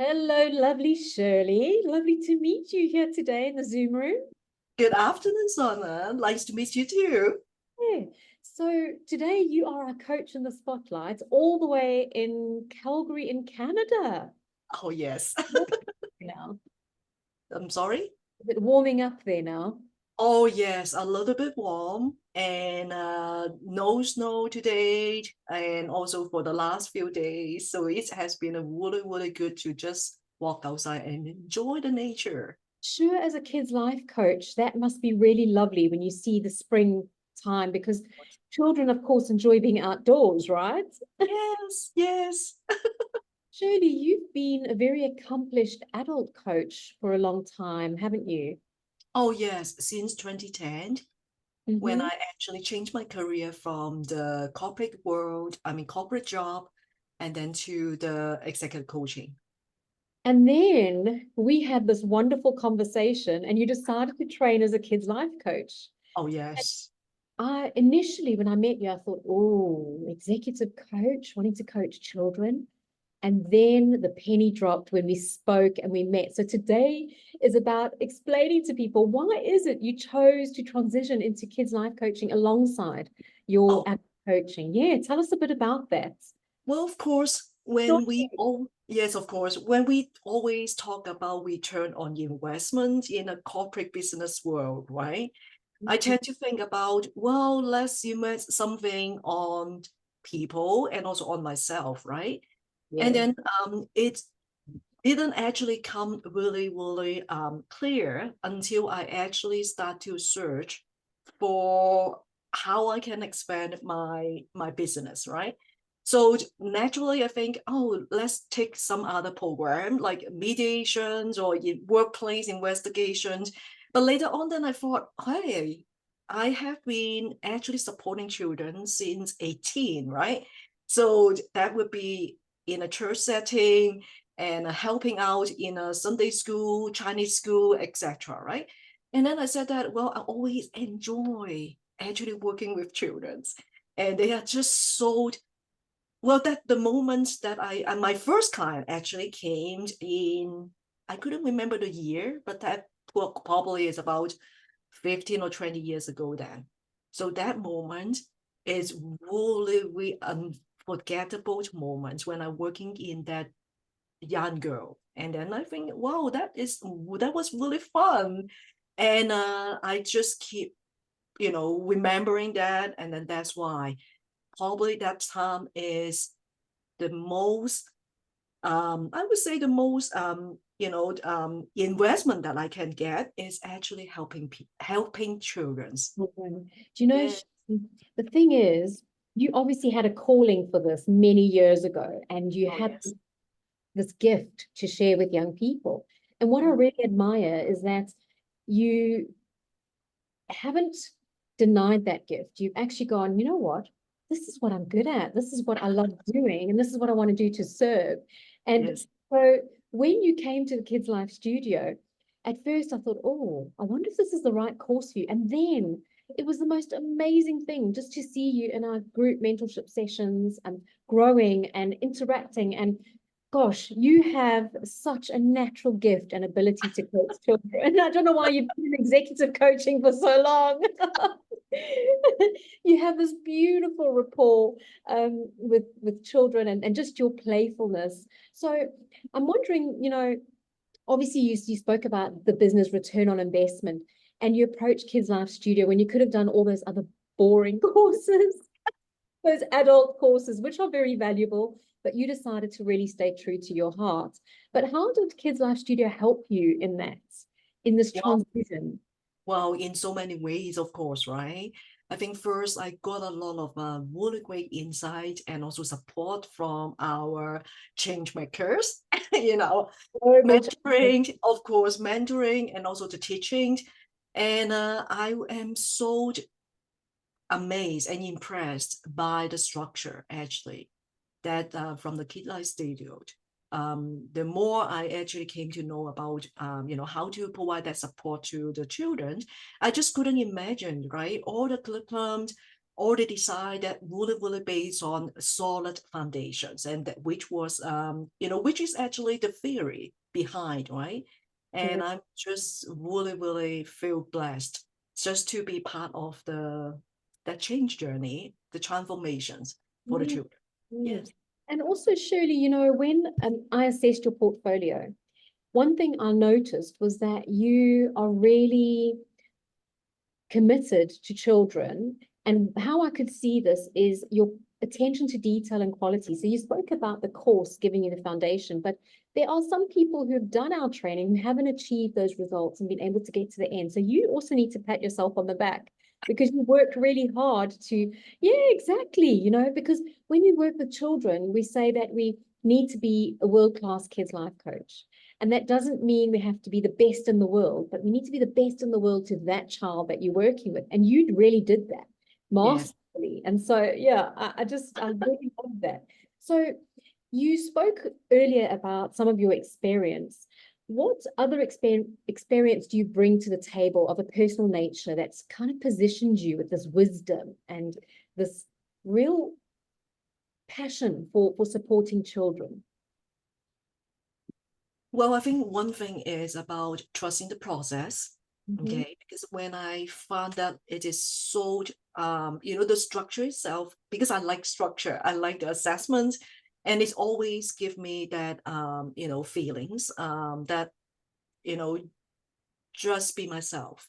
Hello, lovely Shirley. Lovely to meet you here today in the Zoom room. Good afternoon, Zelna. Nice to meet you too. Yeah. So today you are our coach in the spotlight, all the way in Calgary in Canada. Oh, yes. Now, I'm sorry. is it warming up there now? Oh, yes, a little bit warm and no snow today, and also for the last few days. So it has been a really, really good to just walk outside and enjoy the nature. Sure, as a kid's life coach, that must be really lovely when you see the spring time because children, of course, enjoy being outdoors, right? Yes, yes. Shirley, you've been a very accomplished adult coach for a long time, haven't you? Oh, yes, since 2010, when Mm-hmm. I actually changed my career from the corporate world, corporate job, and then to the executive coaching. And then we had this wonderful conversation, and you decided to train as a kids' life coach. Oh, yes. I initially, when I met you, I thought, oh, executive coach, wanting to coach children. And then the penny dropped when we spoke and we met. So today is about explaining to people why is it you chose to transition into kids' life coaching alongside your Oh, adult coaching? Yeah, tell us a bit about that. well, of course, Sure. yes, of course, when we always talk about return on investment in a corporate business world, right? I tend to think about, well, let's invest something on people and also on myself, right? And Yeah. then it didn't actually come really, really clear until I actually start to search for how I can expand my business, right? So naturally, I think, oh, let's take some other program like mediations or workplace investigations. But later on, then I thought, hey, I have been actually supporting children since 18, right? So that would be in a church setting and helping out in a Sunday school, Chinese school, etc. Right? And then I said that, well, I always enjoy actually working with children, and they are just so well. That the moment that I and my first client actually came in, I couldn't remember the year, but that probably is about 15 or 20 years ago then. So that moment is really, really unforgettable moment when I'm working in that young girl. And then I think, wow, that was really fun. And I just keep, remembering that. And then that's why probably that time is the most, I would say the most, investment that I can get is actually helping children. Okay. Do you know, Yeah. the thing is, you obviously had a calling for this many years ago, and you Oh, had yes. this gift to share with young people. And what I Mm. really admire is that you haven't denied that gift. You've actually gone, you know what? This is what I'm good at. This is what I love doing. And this is what I want to do to serve. And Yes. so when you came to the Kids Life Studio, at first I thought, oh, I wonder if this is the right course for you. And then it was the most amazing thing just to see you in our group mentorship sessions and growing and interacting. And gosh, you have such a natural gift and ability to coach children. I don't know why you've been in executive coaching for so long. You have this beautiful rapport with children and just your playfulness. So I'm wondering, obviously you spoke about the business return on investment and you approached Kids Life Studio when you could have done all those other boring courses, those adult courses, which are very valuable, but you decided to really stay true to your heart. But how did Kids Life Studio help you in that, in this Well, transition? well, in so many ways, of course, right? I think first I got a lot of really great insight and also support from our change makers, you know, So much. mentoring, of course, mentoring and also the teaching. And I am so amazed and impressed by the structure actually that from the Kid Life Studio. The more I actually came to know about, how to provide that support to the children, I just couldn't imagine, right? All the curriculums, already decided really based on solid foundations, and that which was which is actually the theory behind, right? And I'm just really feel blessed just to be part of that change journey, the transformations for the Yeah, children. yeah. Yes. And also, Shirley, when I assessed your portfolio, one thing I noticed was that you are really committed to children. And how I could see this is your attention to detail and quality. So you spoke about the course giving you the foundation, but there are some people who have done our training who haven't achieved those results and been able to get to the end. So you also need to pat yourself on the back because you worked really hard to, yeah, exactly, because when we work with children, we say that we need to be a world-class kids life coach. And that doesn't mean we have to be the best in the world, but we need to be the best in the world to that child that you're working with. And you really did that Yes. masterfully. And so, yeah, I really love that. So you spoke earlier about some of your experience. What other experience do you bring to the table of a personal nature that's kind of positioned you with this wisdom and this real passion for supporting children? Well, I think one thing is about trusting the process. Mm-hmm. Okay, because when I found that it is so, the structure itself, because I like structure, I like the assessment, and it's always give me that, feelings, that, you know, just be myself.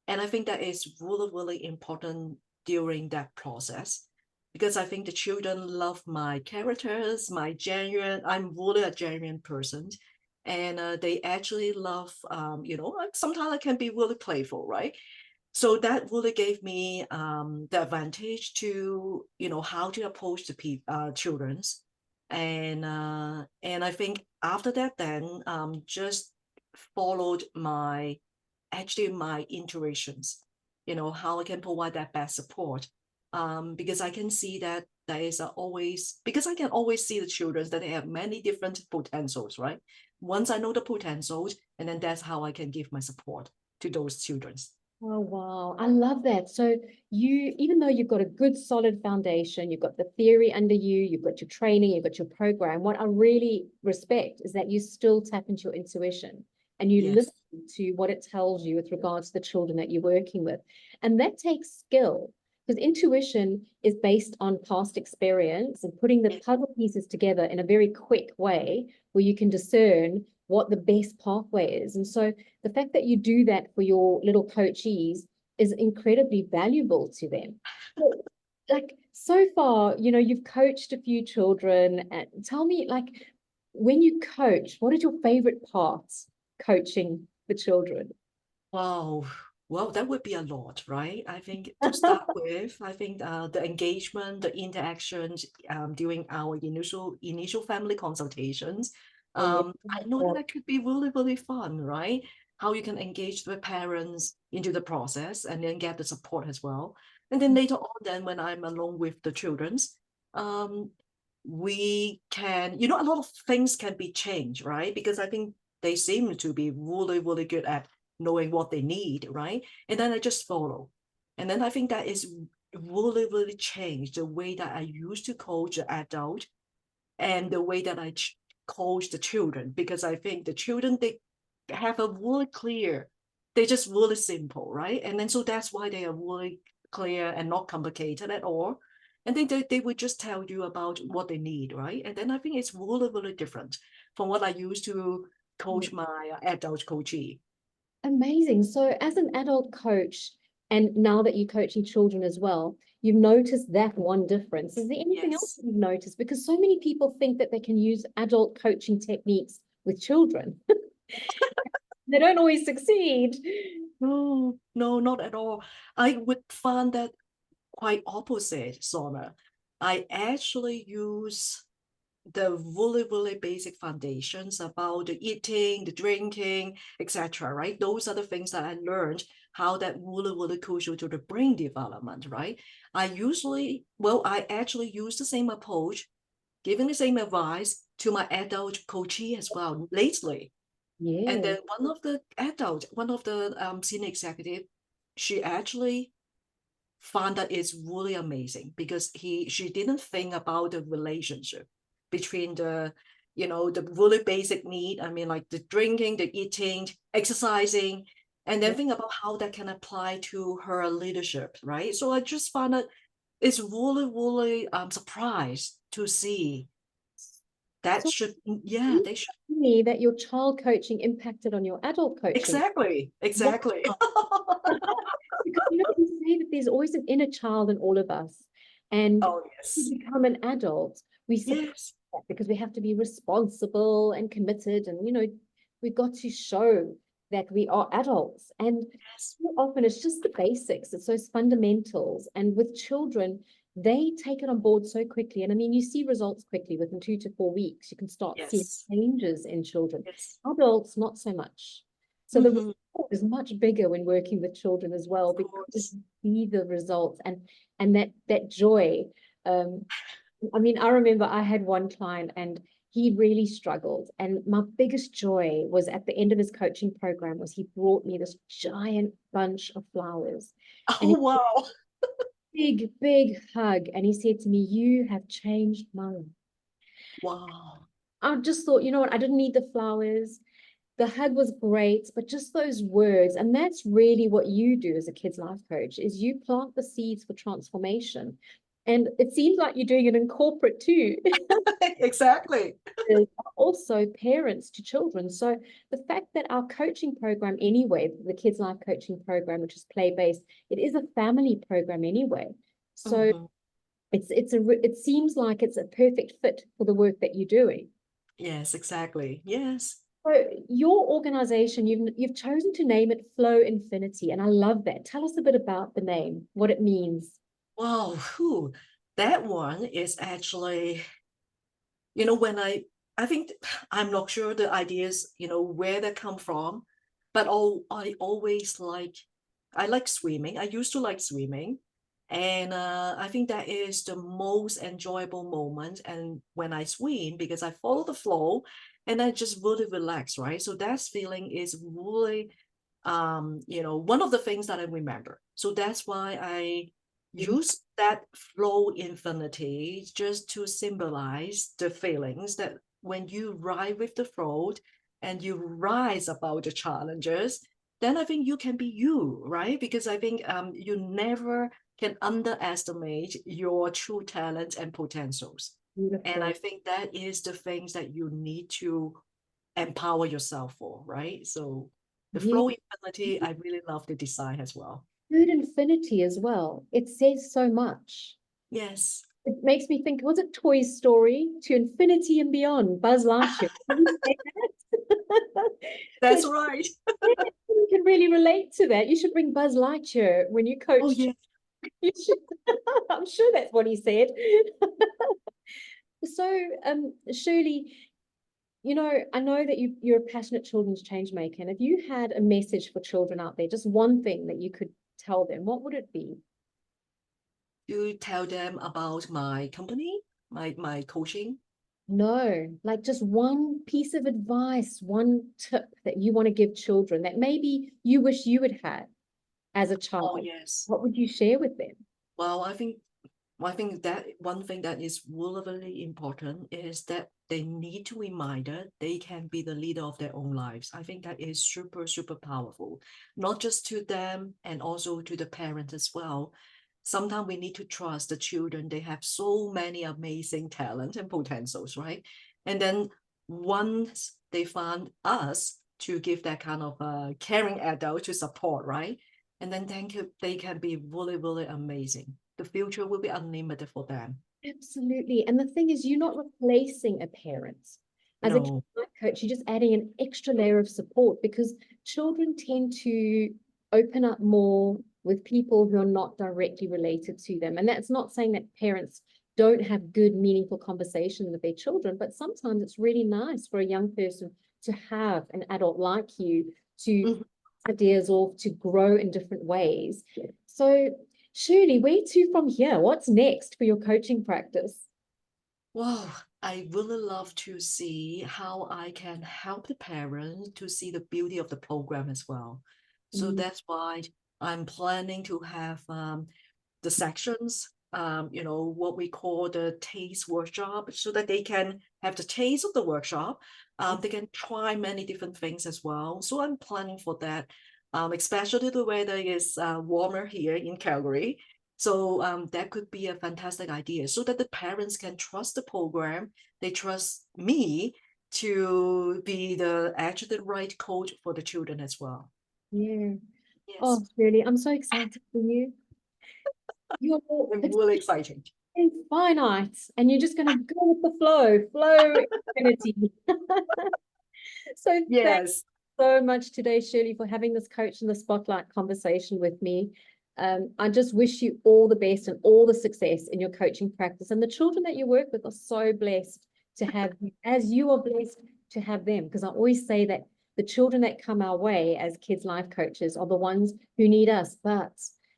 And I think that is really important during that process, because I think the children love my characters, my genuine, I'm really a genuine person. And they actually love, like sometimes I can be really playful, right? So that really gave me the advantage to, how to approach the children's. And I think after that, then just followed my intuitions, how I can provide that best support. Because I can see that there is always, because I can always see the children that they have many different potentials, right? Once I know the potentials, and then that's how I can give my support to those children. Oh, wow. I love that. So even though you've got a good solid foundation, you've got the theory under you, you've got your training, you've got your program, what I really respect is that you still tap into your intuition and you Yes. listen to what it tells you with regards to the children that you're working with. And that takes skill because intuition is based on past experience and putting the Yes. puzzle pieces together in a very quick way where you can discern what the best pathway is. And so the fact that you do that for your little coachees is incredibly valuable to them. So, like so far, you've coached a few children. And tell me, like, when you coach, what is your favorite parts coaching the children? Wow. Well, that would be a lot, right? I think to start with, I think the engagement, the interactions during our initial family consultations, Oh, yeah. I know that could be really fun, right? How you can engage the parents into the process and then get the support as well. And then later on, then when I'm alone with the children's, um, we can, a lot of things can be changed, right? Because I think they seem to be really good at knowing what they need, right? And then I just follow. And then I think that is really changed the way that I used to coach the adult and the way that I coach the children, because I think the children, they have a really clear, they're just really simple, right? And then so that's why they are really clear and not complicated at all. And then they would just tell you about what they need, right? And then I think it's really different from what I used to coach my adult coachee. Amazing. So as an adult coach, and now that you're coaching children as well, you've noticed that one difference. Is there anything else Yes. you've noticed? Because so many people think that they can use adult coaching techniques with children. They don't always succeed. No, not at all. I would find that quite opposite, Sona. I actually use the really basic foundations about the eating, the drinking, etc. Right? Those are the things that I learned how that really crucial to the brain development, right? I actually use the same approach, giving the same advice to my adult coachee as well lately. And Yeah. then one of the senior executive, she actually found that it's really amazing because she didn't think about the relationship between the, the really basic need. I mean, like the drinking, the eating, exercising, and then Yeah. think about how that can apply to her leadership, right? So I just found that it's really, really surprised to see that So should, yeah, you they should. tell me that your child coaching impacted on your adult coaching. Exactly, exactly. Wow. Because we say that there's always an inner child in all of us. And Oh, to yes. become an adult, we support Yes. that because we have to be responsible and committed. And, we've got to show that we are adults. And Yes. so often it's just the basics, it's those fundamentals. And with children, they take it on board so quickly. And I mean, you see results quickly within 2 to 4 weeks. You can start seeing Yes. changes in children. Yes. Adults, not so much. So the Mm-hmm. reward is much bigger when working with children as well Of because course. you see the results and that joy. Um, I mean, I remember I had one client and he really struggled. And my biggest joy was at the end of his coaching program was he brought me this giant bunch of flowers and Oh, wow. big, big hug. And he said to me, "You have changed my life." Wow. I just thought, you know what? I didn't need the flowers. The hug was great, but just those words, and that's really what you do as a kids life coach, is you plant the seeds for transformation. And it seems like you're doing it in corporate too. Exactly. Is also parents to children. So the fact that our coaching program anyway, the Kids Life Coaching Program, which is play-based, it is a family program anyway. So Mm-hmm. it seems like it's a perfect fit for the work that you're doing. Yes, exactly. Yes. So your organization, you've chosen to name it Flow Infinity, and I love that. Tell us a bit about the name, what it means. Wow. Whew. That one is actually, when I think I'm not sure the ideas, where they come from, but I always I like swimming. I used to like swimming. And I think that is the most enjoyable moment. And when I swim, because I follow the flow and I just really relax, right? So that feeling is really, one of the things that I remember. So that's why I use that flow infinity just to symbolize the feelings that when you ride with the flow and you rise above the challenges, then I think you can be you, right? Because I think you never can underestimate your true talents and potentials. And I Beautiful. think that is the things that you need to empower yourself for, right? So the Yeah, flow infinity, I really love the design as well. good infinity as well. It says so much. Yes, It makes me think, was it Toy Story to infinity and beyond? Buzz Lightyear. Did he say that? that's Which right. you can really relate to that. You should bring Buzz Lightyear when you Oh, coach. yeah. You should. I'm sure that's what he said. So, Shirley, I know that you're a passionate children's change maker. And if you had a message for children out there, just one thing that you could tell them, what would it be? You tell them about my company, my coaching. No, like just one piece of advice, one tip that you want to give children that maybe you wish you had had as a Oh, child. yes. What would you share with them? Well, I think that one thing that is really, really important is that they need to reminder they can be the leader of their own lives. I think that is super, super powerful, not just to them and also to the parents as well. Sometimes we need to trust the children. They have so many amazing talents and potentials, right? And then once they find us to give that kind of caring adult to support, right? And then they can be really, really amazing. The future will be unlimited for them. Absolutely. And the thing is, you're not replacing a parent. As a No. coach, you're just adding an extra layer of support because children tend to open up more with people who are not directly related to them. And that's not saying that parents don't have good, meaningful conversation with their children, but sometimes it's really nice for a young person to have an adult like you to Mhm. ideas or to grow in different ways. So Shirley, where to from here? What's next for your coaching practice? Wow, I really love to see how I can help the parents to see the beauty of the program as well. So Mm, that's why I'm planning to have the sections, what we call the taste workshop, so that they can have the taste of the workshop. They can try many different things as well. So I'm planning for that, especially the weather is warmer here in Calgary. So that could be a fantastic idea, so that the parents can trust the program. They trust me to be actually the right coach for the children as well. Yeah. Yes, Oh, Shirley, I'm so excited for you. You're I'm really excited. it's finite, and you're just going to go with the flow infinity. So thanks Yes, so much today, Shirley, for having this coach in the spotlight conversation with me. I just wish you all the best and all the success in your coaching practice. And the children that you work with are so blessed to have you, as you are blessed to have them. Because I always say that the children that come our way as kids life coaches are the ones who need us. But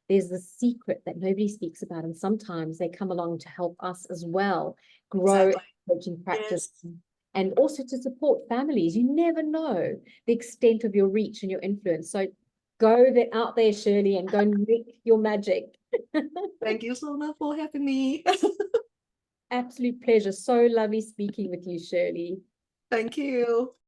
there's the secret that nobody speaks about. And sometimes they come along to help us as well grow exactly. coaching practice. Yes. And also to support families. You never know the extent of your reach and your influence. So go out there, Shirley, and go and make your magic. Thank you so much for having me. Absolute pleasure. So lovely speaking with you, Shirley. Thank you.